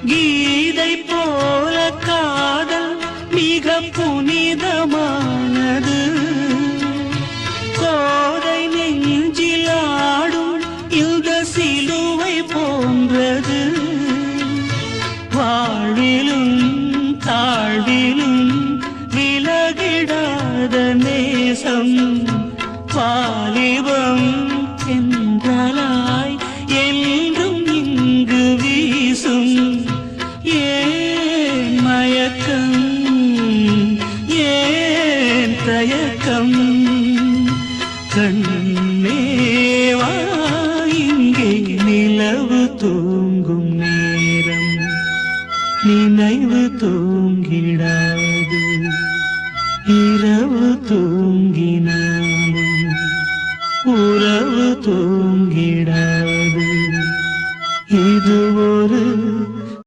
கீதை போல காதல் மிக புனிதமானது. கோதை நெஞ்சில் ஆடும் இந்த சிலுவை போன்றது. வாழ்விலும் தாழ்விலும் விலகிடாத நேசம். வாலிபம் என்றலாய் என்றும் இங்கு வீசும். ஏன் மயக்கம், ஏன் தயக்கம்? கண்ணேவா இங்கே நிலவு தூங்கும் நேரம். நினைவு தூங்கிடாது இரவு தூங்கின